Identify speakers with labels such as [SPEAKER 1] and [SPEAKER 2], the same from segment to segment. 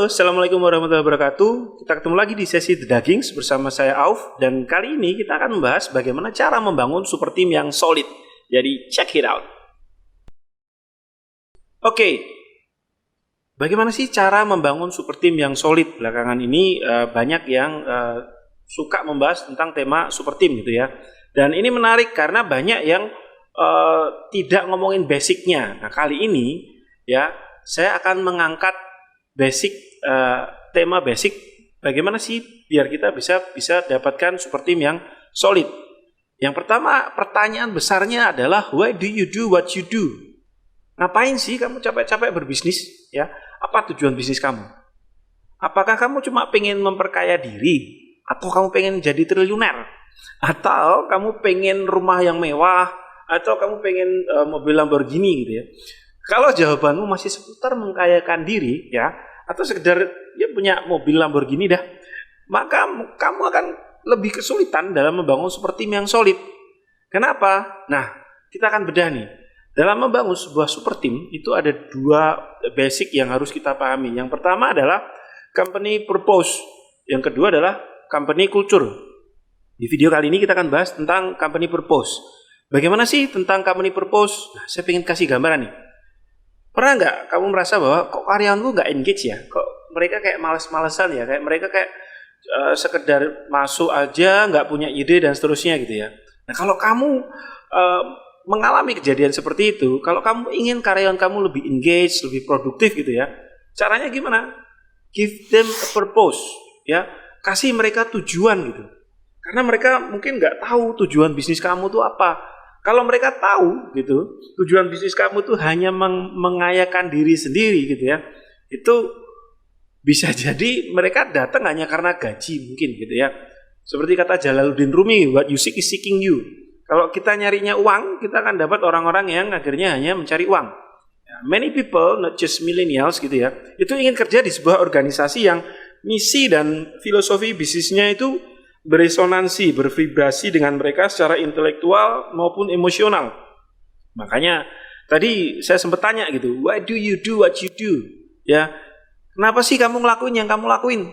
[SPEAKER 1] Assalamualaikum warahmatullahi wabarakatuh. Kita ketemu lagi di sesi The Dagings bersama saya Auf. Dan kali ini kita akan membahas bagaimana cara membangun super team yang solid. Jadi check it out. Oke, bagaimana sih cara membangun super team yang solid? Belakangan ini banyak yang suka membahas tentang tema super team gitu ya. Dan ini menarik karena banyak yang tidak ngomongin basicnya. Nah kali ini ya saya akan mengangkat tema basic bagaimana sih biar kita bisa dapatkan super team yang solid. Yang pertama, pertanyaan besarnya adalah why do you do what you do? Ngapain sih kamu capek-capek berbisnis ya? Apa tujuan bisnis kamu? Apakah kamu cuma pengen memperkaya diri atau kamu pengen jadi triliuner? Atau kamu pengen rumah yang mewah atau kamu pengen mobil Lamborghini gitu ya? Kalau jawabanmu masih seputar mengkayakan diri ya, atau sekedar ya punya mobil Lamborghini dah, maka kamu akan lebih kesulitan dalam membangun super team yang solid. Kenapa? Nah, kita akan bedah nih. Dalam membangun sebuah super team itu ada dua basic yang harus kita pahami. Yang pertama adalah company purpose. Yang kedua adalah company culture. Di video kali ini kita akan bahas tentang company purpose. Bagaimana sih tentang company purpose? Nah, saya ingin kasih gambaran nih. Pernah nggak kamu merasa bahwa kok karyawanku nggak engage ya? Kok mereka kayak males-malesan ya? Kayak mereka kayak sekedar masuk aja, nggak punya ide dan seterusnya gitu ya. Nah kalau kamu mengalami kejadian seperti itu, kalau kamu ingin karyawan kamu lebih engage, lebih produktif gitu ya, caranya gimana? Give them a purpose, ya, kasih mereka tujuan gitu. Karena mereka mungkin nggak tahu tujuan bisnis kamu tuh apa. Kalau mereka tahu gitu, tujuan bisnis kamu tuh hanya mengayakan diri sendiri gitu ya, itu bisa jadi mereka datang hanya karena gaji mungkin gitu ya. Seperti kata Jalaluddin Rumi, what you seek is seeking you. Kalau kita nyarinya uang, kita akan dapat orang-orang yang akhirnya hanya mencari uang. Many people, not just millennials gitu ya, itu ingin kerja di sebuah organisasi yang misi dan filosofi bisnisnya itu beresonansi, bervibrasi dengan mereka secara intelektual maupun emosional. Makanya tadi saya sempat tanya gitu, why do you do what you do? Ya, kenapa sih kamu ngelakuin yang kamu lakuin?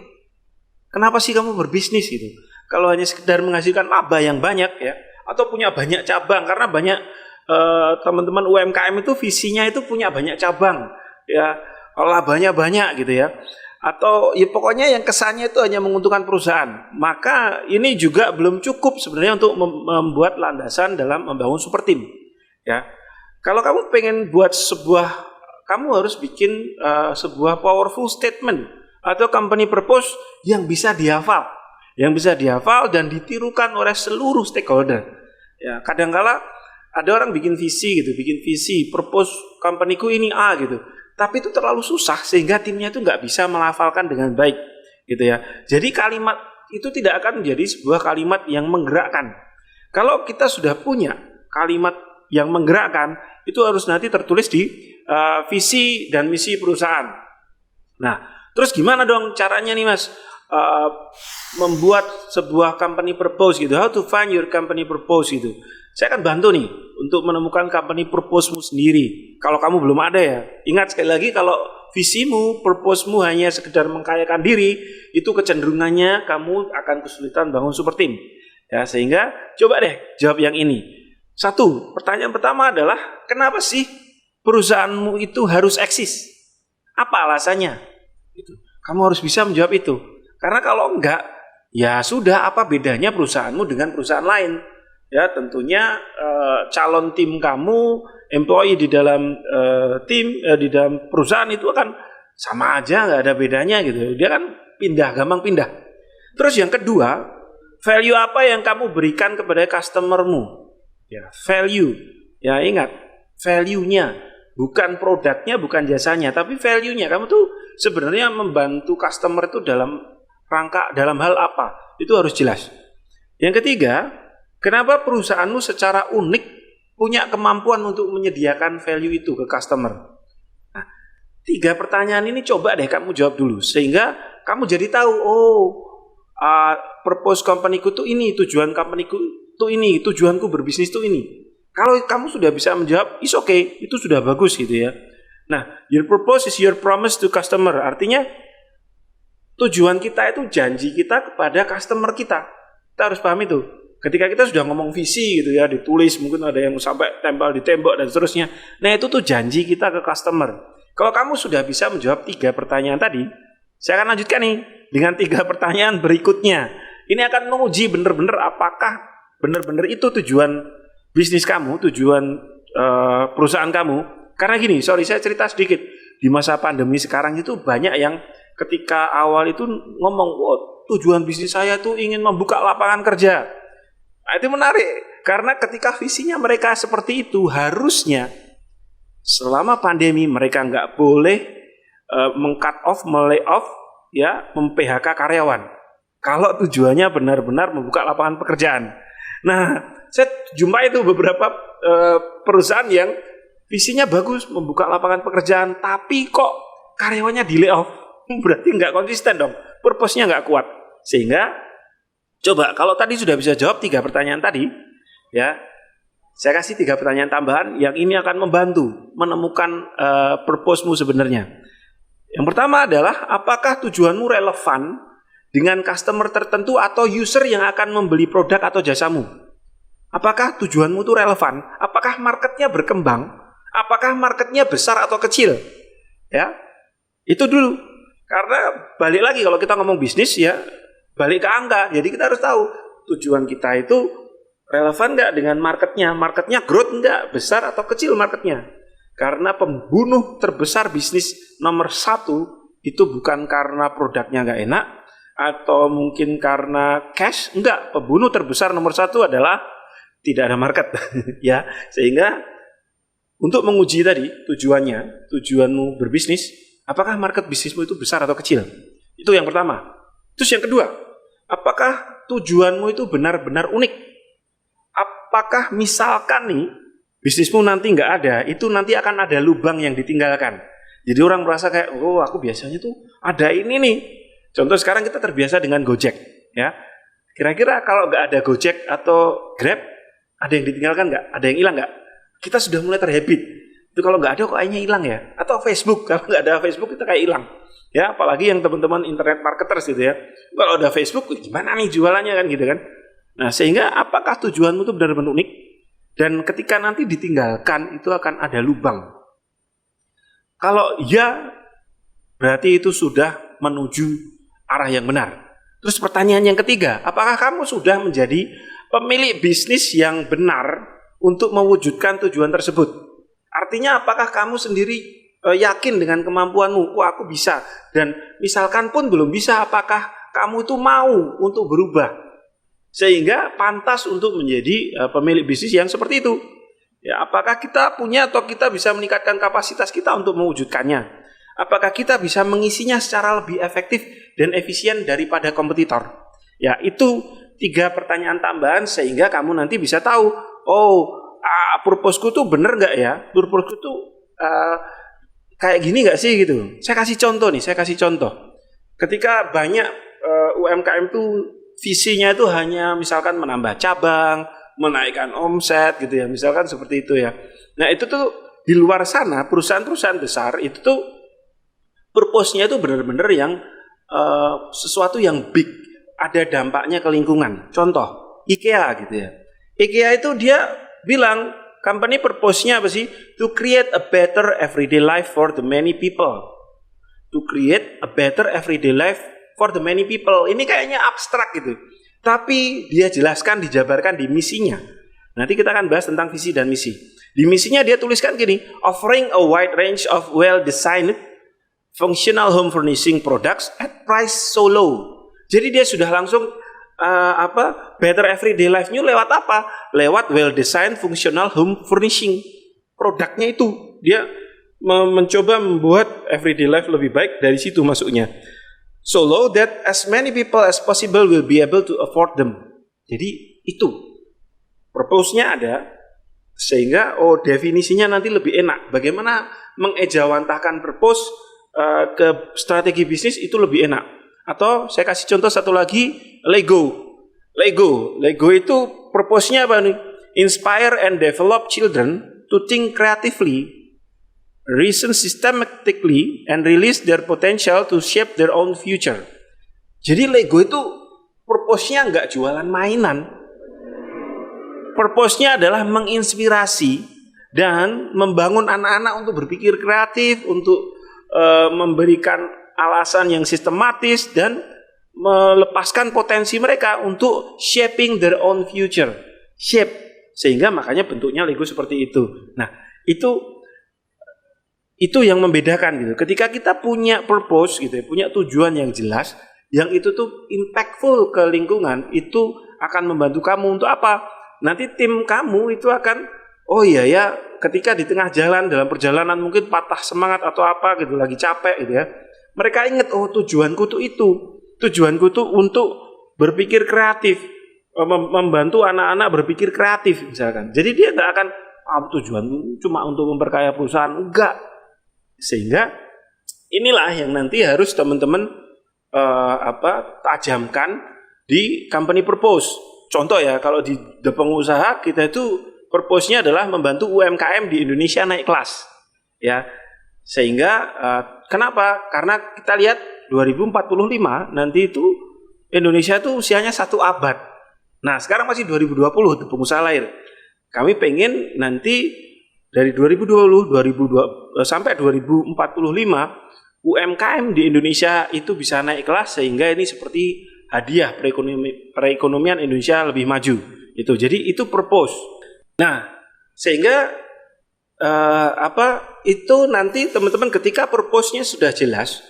[SPEAKER 1] Kenapa sih kamu berbisnis gitu? Kalau hanya sekedar menghasilkan laba yang banyak ya, atau punya banyak cabang, karena banyak teman-teman UMKM itu visinya itu punya banyak cabang, ya, labanya banyak gitu ya. Atau ya pokoknya yang kesannya itu hanya menguntungkan perusahaan, maka ini juga belum cukup sebenarnya untuk membuat landasan dalam membangun super team ya. Kalau kamu pengen buat kamu harus bikin sebuah powerful statement atau company purpose yang bisa dihafal dan ditirukan oleh seluruh stakeholder ya. Kadangkala ada orang bikin visi, purpose companyku ini A gitu, tapi itu terlalu susah sehingga timnya itu nggak bisa melafalkan dengan baik gitu ya. Jadi kalimat itu tidak akan menjadi sebuah kalimat yang menggerakkan. Kalau kita sudah punya kalimat yang menggerakkan, itu harus nanti tertulis di visi dan misi perusahaan. Nah, terus gimana dong caranya nih Mas membuat sebuah company purpose gitu? How to find your company purpose gitu? Saya akan bantu nih untuk menemukan company purpose-mu sendiri. Kalau kamu belum ada ya, ingat sekali lagi kalau visimu, purpose-mu hanya sekedar mengkayakan diri, itu kecenderungannya kamu akan kesulitan bangun super team. Ya, sehingga coba deh jawab yang ini. Satu, pertanyaan pertama adalah kenapa sih perusahaanmu itu harus eksis? Apa alasannya? Gitu. Kamu harus bisa menjawab itu. Karena kalau enggak, ya sudah, apa bedanya perusahaanmu dengan perusahaan lain? Ya tentunya calon tim kamu, employee di dalam di dalam perusahaan itu akan sama aja, nggak ada bedanya gitu. Dia kan gampang pindah. Terus yang kedua, value apa yang kamu berikan kepada customermu? Ya, value. Ya ingat, value-nya, bukan produknya, bukan jasanya, tapi value-nya. Kamu tuh sebenarnya membantu customer itu dalam hal apa? Itu harus jelas. Yang ketiga, kenapa perusahaanmu secara unik punya kemampuan untuk menyediakan value itu ke customer? Nah, 3 pertanyaan ini coba deh kamu jawab dulu. Sehingga kamu jadi tahu, purpose company-ku itu ini, tujuan company-ku itu ini, tujuanku berbisnis itu ini. Kalau kamu sudah bisa menjawab, it's okay, itu sudah bagus gitu ya. Nah, your purpose is your promise to customer. Artinya, Tujuan kita itu janji kita kepada customer kita. Kita harus paham itu. Ketika kita sudah ngomong visi gitu ya, ditulis, mungkin ada yang sampai tempel di tembok dan seterusnya. Nah itu tuh janji kita ke customer. Kalau kamu sudah bisa menjawab 3 pertanyaan tadi, saya akan lanjutkan nih dengan 3 pertanyaan berikutnya. Ini akan menguji benar-benar apakah benar-benar itu tujuan bisnis kamu, tujuan perusahaan kamu. Karena gini, saya cerita sedikit. Di masa pandemi sekarang itu banyak yang ketika awal itu ngomong, tujuan bisnis saya tuh ingin membuka lapangan kerja. Nah, itu menarik. Karena ketika visinya mereka seperti itu, harusnya selama pandemi mereka nggak boleh meng-cut off, melay off, ya, mem-PHK karyawan. Kalau tujuannya benar-benar membuka lapangan pekerjaan. Nah, saya jumpa itu beberapa perusahaan yang visinya bagus membuka lapangan pekerjaan, tapi kok karyawannya di layoff. Berarti nggak konsisten dong, purpose-nya nggak kuat. Sehingga coba kalau tadi sudah bisa jawab 3 pertanyaan tadi, ya, saya kasih 3 pertanyaan tambahan yang ini akan membantu menemukan purpose-mu sebenarnya. Yang pertama adalah apakah tujuanmu relevan dengan customer tertentu atau user yang akan membeli produk atau jasamu? Apakah tujuanmu itu relevan? Apakah marketnya berkembang? Apakah marketnya besar atau kecil? Ya, itu dulu. Karena balik lagi kalau kita ngomong bisnis ya, balik ke angka. Jadi kita harus tahu tujuan kita itu relevan nggak dengan marketnya. Marketnya growth nggak, besar atau kecil marketnya. Karena pembunuh terbesar bisnis nomor 1 itu bukan karena produknya nggak enak, atau mungkin karena cash, enggak. Pembunuh terbesar nomor 1 adalah tidak ada market. Ya, sehingga untuk menguji tadi tujuanmu berbisnis, apakah market bisnismu itu besar atau kecil? Itu yang pertama. Terus yang kedua, apakah tujuanmu itu benar-benar unik? Apakah misalkan nih bisnismu nanti nggak ada, itu nanti akan ada lubang yang ditinggalkan. Jadi orang merasa kayak, aku biasanya tuh ada ini nih. Contoh sekarang kita terbiasa dengan Gojek, ya. Kira-kira kalau nggak ada Gojek atau Grab, ada yang ditinggalkan nggak? Ada yang hilang nggak? Kita sudah mulai terhabit. Itu kalau nggak ada kok kayaknya hilang ya. Atau Facebook, kalau nggak ada Facebook kita kayak hilang. Ya, apalagi yang teman-teman internet marketers gitu ya. Kalau ada Facebook, gimana nih jualannya kan gitu kan. Nah, sehingga apakah tujuanmu itu benar-benar unik? Dan ketika nanti ditinggalkan, itu akan ada lubang. Kalau ya, berarti itu sudah menuju arah yang benar. Terus pertanyaan yang ketiga, apakah kamu sudah menjadi pemilik bisnis yang benar untuk mewujudkan tujuan tersebut? Artinya apakah kamu sendiri yakin dengan kemampuanmu? Aku bisa. Dan misalkan pun belum bisa, apakah kamu itu mau untuk berubah? Sehingga pantas untuk menjadi pemilik bisnis yang seperti itu. Ya, apakah kita punya atau kita bisa meningkatkan kapasitas kita untuk mewujudkannya? Apakah kita bisa mengisinya secara lebih efektif dan efisien daripada kompetitor? Ya, itu 3 pertanyaan tambahan sehingga kamu nanti bisa tahu, purpose-ku tuh bener nggak ya? Purpose-ku tuh kayak gini nggak sih gitu? Saya kasih contoh. Ketika banyak UMKM tuh visinya itu hanya misalkan menambah cabang, menaikkan omset gitu ya, misalkan seperti itu ya. Nah itu tuh di luar sana perusahaan-perusahaan besar itu tuh purpose-nya itu benar-benar yang sesuatu yang big, ada dampaknya ke lingkungan. Contoh IKEA gitu ya. IKEA itu dia bilang company purpose-nya apa sih? To create a better everyday life for the many people. To create a better everyday life for the many people. Ini kayaknya abstrak gitu. Tapi dia jelaskan, dijabarkan di misinya. Nanti kita akan bahas tentang visi dan misi. Di misinya dia tuliskan gini, offering a wide range of well-designed functional home furnishing products at price so low. Jadi dia sudah langsung better everyday life-nya lewat apa? Lewat well-designed functional home furnishing. Produknya itu dia mencoba membuat everyday life lebih baik, dari situ masuknya. So low that as many people as possible will be able to afford them. Jadi itu purpose-nya ada, sehingga definisinya nanti lebih enak. Bagaimana mengejawantahkan purpose ke strategi bisnis itu lebih enak. Atau saya kasih contoh satu lagi, Lego itu purpose-nya apa nih? Inspire and develop children to think creatively, reason systematically, and release their potential to shape their own future. Jadi Lego itu purpose-nya nggak jualan mainan. Purpose-nya adalah menginspirasi dan membangun anak-anak untuk berpikir kreatif, untuk memberikan alasan yang sistematis dan melepaskan potensi mereka untuk shaping their own future. Shape. Sehingga makanya bentuknya Lego seperti itu. Nah, itu yang membedakan gitu. Ketika kita punya purpose gitu ya, punya tujuan yang jelas, yang itu tuh impactful ke lingkungan, itu akan membantu kamu untuk apa? Nanti tim kamu itu akan, oh iya ya, ketika di tengah jalan, dalam perjalanan mungkin patah semangat atau apa gitu, lagi capek gitu ya, mereka ingat, oh tujuanku tuh itu. Tujuanku tuh untuk berpikir kreatif, membantu anak-anak berpikir kreatif misalkan. Jadi dia nggak akan, tujuanku cuma untuk memperkaya perusahaan, enggak. Sehingga inilah yang nanti harus teman-teman tajamkan di company purpose. Contoh ya, kalau di pengusaha kita itu purpose-nya adalah membantu UMKM di Indonesia naik kelas. Ya. Sehingga kenapa? Karena kita lihat 2045 nanti itu Indonesia itu usianya 1 abad. Nah, sekarang masih 2020 itu pengusaha lahir. Kami pengen nanti dari 2020 sampai 2045 UMKM di Indonesia itu bisa naik kelas, sehingga ini seperti hadiah perekonomian Indonesia lebih maju. Jadi itu purpose. Nah, sehingga itu nanti teman-teman ketika purpose-nya sudah jelas,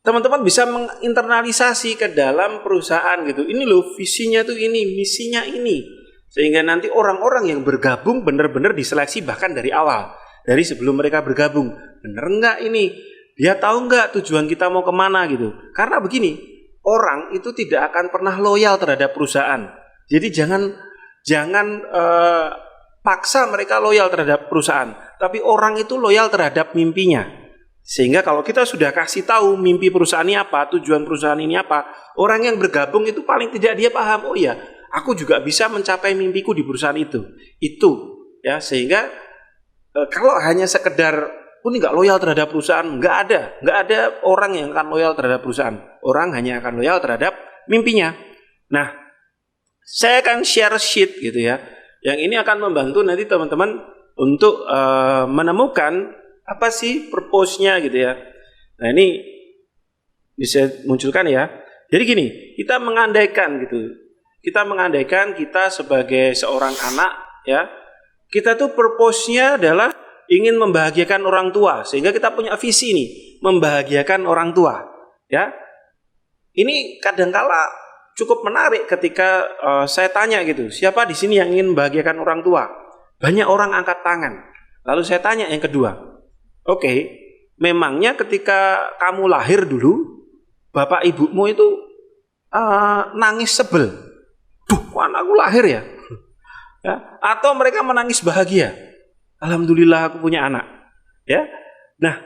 [SPEAKER 1] teman-teman bisa menginternalisasi ke dalam perusahaan gitu. Ini loh visinya tuh ini, misinya ini. Sehingga nanti orang-orang yang bergabung benar-benar diseleksi bahkan dari awal. Dari sebelum mereka bergabung. Bener enggak ini? Dia tahu enggak tujuan kita mau kemana gitu. Karena begini, orang itu tidak akan pernah loyal terhadap perusahaan. Jadi jangan paksa mereka loyal terhadap perusahaan. Tapi orang itu loyal terhadap mimpinya. Sehingga kalau kita sudah kasih tahu mimpi perusahaan ini apa, tujuan perusahaan ini apa, orang yang bergabung itu paling tidak dia paham, oh iya, aku juga bisa mencapai mimpiku di perusahaan itu. Itu ya, sehingga kalau hanya sekedar ini nggak loyal terhadap perusahaan, nggak ada orang yang akan loyal terhadap perusahaan. Orang hanya akan loyal terhadap mimpinya. Nah, saya akan share sheet gitu ya, yang ini akan membantu nanti teman-teman untuk menemukan apa sih purpose-nya gitu ya. Nah, ini bisa munculkan ya. Jadi gini, kita mengandaikan kita sebagai seorang anak ya, kita tuh purpose-nya adalah ingin membahagiakan orang tua, sehingga kita punya visi nih, membahagiakan orang tua ya. Ini kadangkala cukup menarik ketika saya tanya gitu, siapa di sini yang ingin membahagiakan orang tua? Banyak orang angkat tangan. Lalu saya tanya yang kedua, oke, memangnya ketika kamu lahir dulu, bapak ibumu itu nangis sebel, anakku lahir ya? Atau mereka menangis bahagia, alhamdulillah aku punya anak, ya. Nah,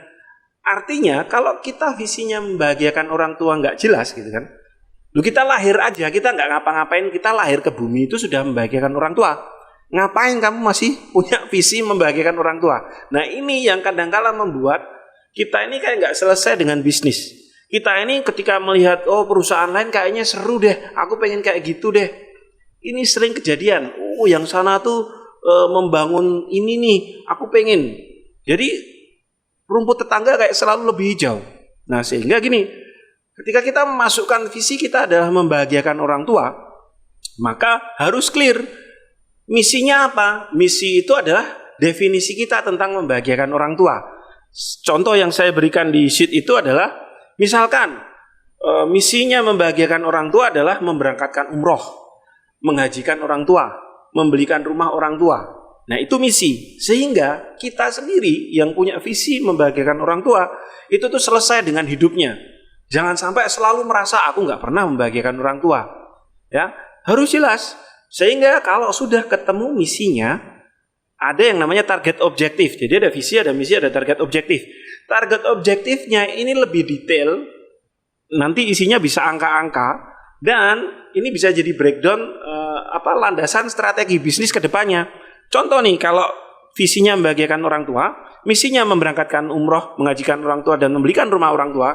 [SPEAKER 1] artinya kalau kita visinya membahagiakan orang tua nggak jelas gitu kan, kita lahir aja, kita nggak ngapa-ngapain, kita lahir ke bumi itu sudah membahagiakan orang tua. Ngapain kamu masih punya visi membahagiakan orang tua? Nah, ini yang kadang-kala membuat kita ini kayak nggak selesai dengan bisnis. Kita ini ketika melihat, oh perusahaan lain kayaknya seru deh, aku pengen kayak gitu deh. Ini sering kejadian. Oh, yang sana tuh membangun ini nih, aku pengen. Jadi rumput tetangga kayak selalu lebih hijau. Nah, sehingga gini, ketika kita memasukkan visi kita adalah membahagiakan orang tua, maka harus clear. Misinya apa? Misi itu adalah definisi kita tentang membahagiakan orang tua. Contoh yang saya berikan di sheet itu adalah, misalkan misinya membahagiakan orang tua adalah memberangkatkan umroh, menghajikan orang tua, membelikan rumah orang tua. Nah, itu misi. Sehingga kita sendiri yang punya visi membahagiakan orang tua, itu tuh selesai dengan hidupnya. Jangan sampai selalu merasa aku nggak pernah membahagiakan orang tua. Ya, harus jelas. Sehingga kalau sudah ketemu misinya, ada yang namanya target objektif. Jadi ada visi, ada misi, ada target objektif. Target objektifnya ini lebih detail, nanti isinya bisa angka-angka, dan ini bisa jadi breakdown landasan strategi bisnis ke depannya. Contoh nih, kalau visinya membahagiakan orang tua, misinya memberangkatkan umroh, menghajikan orang tua, dan membelikan rumah orang tua,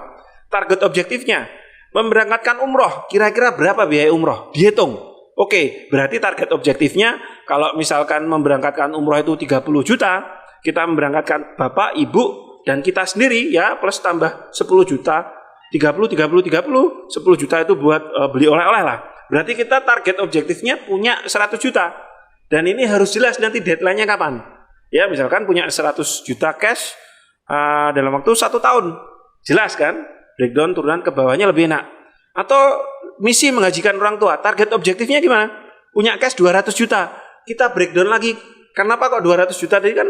[SPEAKER 1] target objektifnya Memberangkatkan umroh, kira-kira berapa biaya umroh? Dihitung. Oke, berarti target objektifnya kalau misalkan memberangkatkan umroh itu 30 juta, kita memberangkatkan bapak, ibu, dan kita sendiri ya plus tambah 10 juta, 30, 10 juta itu buat beli oleh-oleh lah. Berarti kita target objektifnya punya 100 juta. Dan ini harus jelas nanti deadline-nya kapan. Ya, misalkan punya 100 juta cash dalam waktu 1 tahun. Jelas kan? Breakdown turunan ke bawahnya lebih enak. Atau misi menghajikan orang tua, target objektifnya gimana? Punya cash 200 juta. Kita breakdown lagi. Kenapa kok 200 juta tadi kan?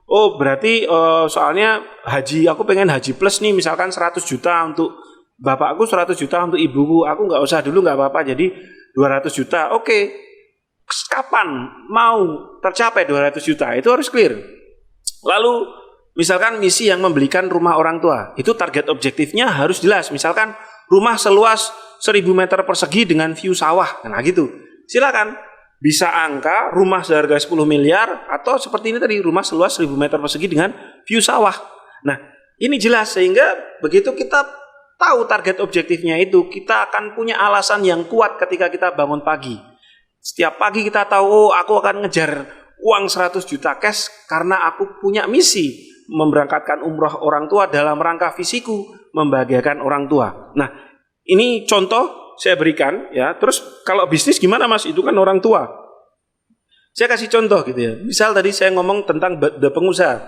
[SPEAKER 1] Oh, berarti soalnya haji, aku pengen haji plus nih, misalkan 100 juta untuk bapakku, 100 juta untuk ibuku. Aku nggak usah dulu, nggak apa-apa, jadi 200 juta. Oke. Kapan mau tercapai 200 juta? Itu harus clear. Lalu misalkan misi yang membelikan rumah orang tua, itu target objektifnya harus jelas. Misalkan rumah seluas 1000 meter persegi dengan view sawah, nah gitu. Silakan, bisa angka rumah seharga 10 miliar atau seperti ini tadi, rumah seluas 1000 meter persegi dengan view sawah. Nah, ini jelas sehingga begitu kita tahu target objektifnya itu, kita akan punya alasan yang kuat ketika kita bangun pagi. Setiap pagi kita tahu, oh, aku akan ngejar uang 100 juta cash karena aku punya misi memberangkatkan umroh orang tua dalam rangka visiku membahagiakan orang tua. Nah, ini contoh saya berikan ya. Terus kalau bisnis gimana Mas? Itu kan orang tua. Saya kasih contoh gitu ya. Misal tadi saya ngomong tentang the pengusaha.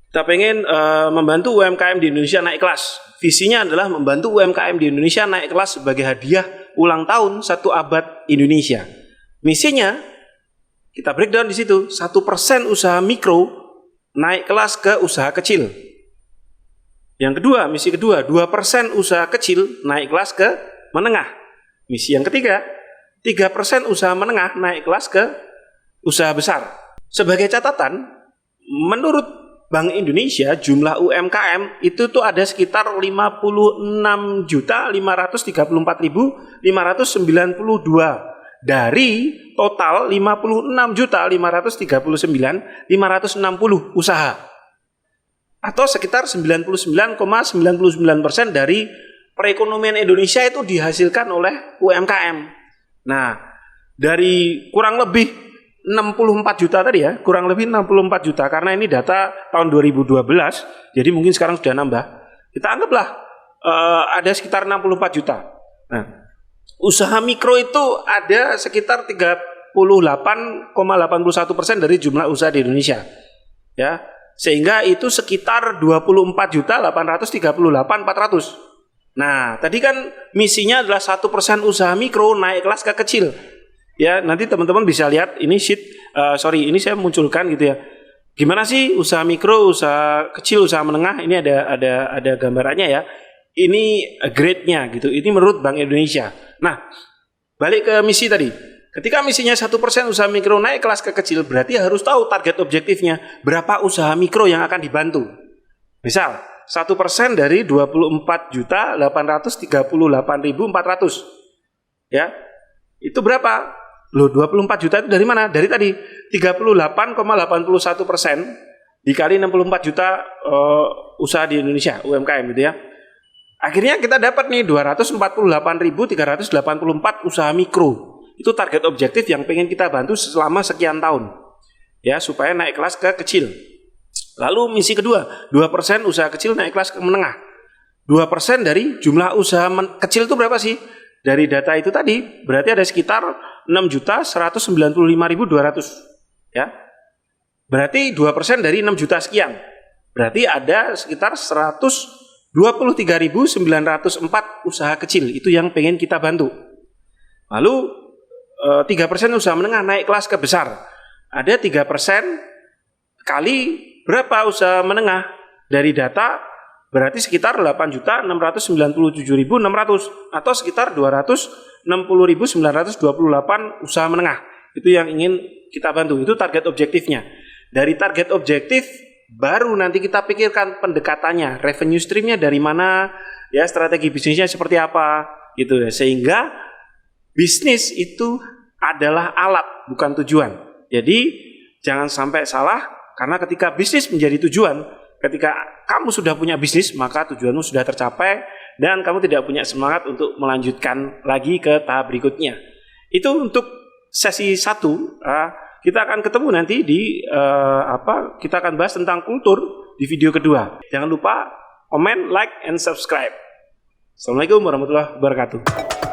[SPEAKER 1] Kita pengen membantu UMKM di Indonesia naik kelas. Visinya adalah membantu UMKM di Indonesia naik kelas sebagai hadiah ulang tahun 1 abad Indonesia. Misinya kita breakdown di situ. 1% usaha mikro naik kelas ke usaha kecil. Yang kedua, misi kedua, 2% usaha kecil naik kelas ke menengah. Misi yang ketiga, 3% usaha menengah naik kelas ke usaha besar. Sebagai catatan, menurut Bank Indonesia, jumlah UMKM itu tuh ada sekitar 56.534.592 dari total 56.539.560 usaha, atau sekitar 99,99% dari perekonomian Indonesia itu dihasilkan oleh UMKM. Nah, dari kurang lebih 64 juta tadi ya, kurang lebih 64 juta karena ini data tahun 2012, jadi mungkin sekarang sudah nambah. Kita anggaplah ada sekitar 64 juta. Nah, usaha mikro itu ada sekitar 38,81% dari jumlah usaha di Indonesia. Ya, sehingga itu sekitar 24.838.400. Nah, tadi kan misinya adalah 1% usaha mikro naik kelas ke kecil. Ya, nanti teman-teman bisa lihat ini ini saya munculkan gitu ya. Gimana sih usaha mikro, usaha kecil, usaha menengah? Ini ada gambarannya ya. Ini grade-nya gitu. Ini menurut Bank Indonesia. Nah, balik ke misi tadi. Ketika misinya 1% usaha mikro naik kelas ke kecil, berarti harus tahu target objektifnya. Berapa usaha mikro yang akan dibantu? Misal, 1% dari 24.838.400. Ya, itu berapa? Loh, 24 juta itu dari mana? Dari tadi 38,81% dikali 64 juta usaha di Indonesia, UMKM gitu ya. Akhirnya kita dapat nih 248.384 usaha mikro. Itu target objektif yang pengen kita bantu selama sekian tahun. Ya, supaya naik kelas ke kecil. Lalu misi kedua, 2% usaha kecil naik kelas ke menengah. 2% dari jumlah usaha kecil itu berapa sih? Dari data itu tadi berarti ada sekitar 6.195.200 ya. Berarti 2% dari 6 juta sekian. Berarti ada sekitar 123.904 usaha kecil itu yang pengen kita bantu. Lalu 3% usaha menengah naik kelas ke besar. Ada 3% kali berapa usaha menengah dari data berarti sekitar 8.697.600 atau sekitar 260.928 usaha menengah. Itu yang ingin kita bantu. Itu target objektifnya. Dari target objektif baru nanti kita pikirkan pendekatannya, revenue streamnya dari mana, ya strategi bisnisnya seperti apa, gitu ya. Sehingga bisnis itu adalah alat, bukan tujuan. Jadi jangan sampai salah karena ketika bisnis menjadi tujuan, ketika kamu sudah punya bisnis, maka tujuanmu sudah tercapai dan kamu tidak punya semangat untuk melanjutkan lagi ke tahap berikutnya. Itu untuk sesi 1. Kita akan ketemu nanti di kita akan bahas tentang kultur di video kedua. Jangan lupa komen, like, and subscribe. Assalamualaikum warahmatullahi wabarakatuh.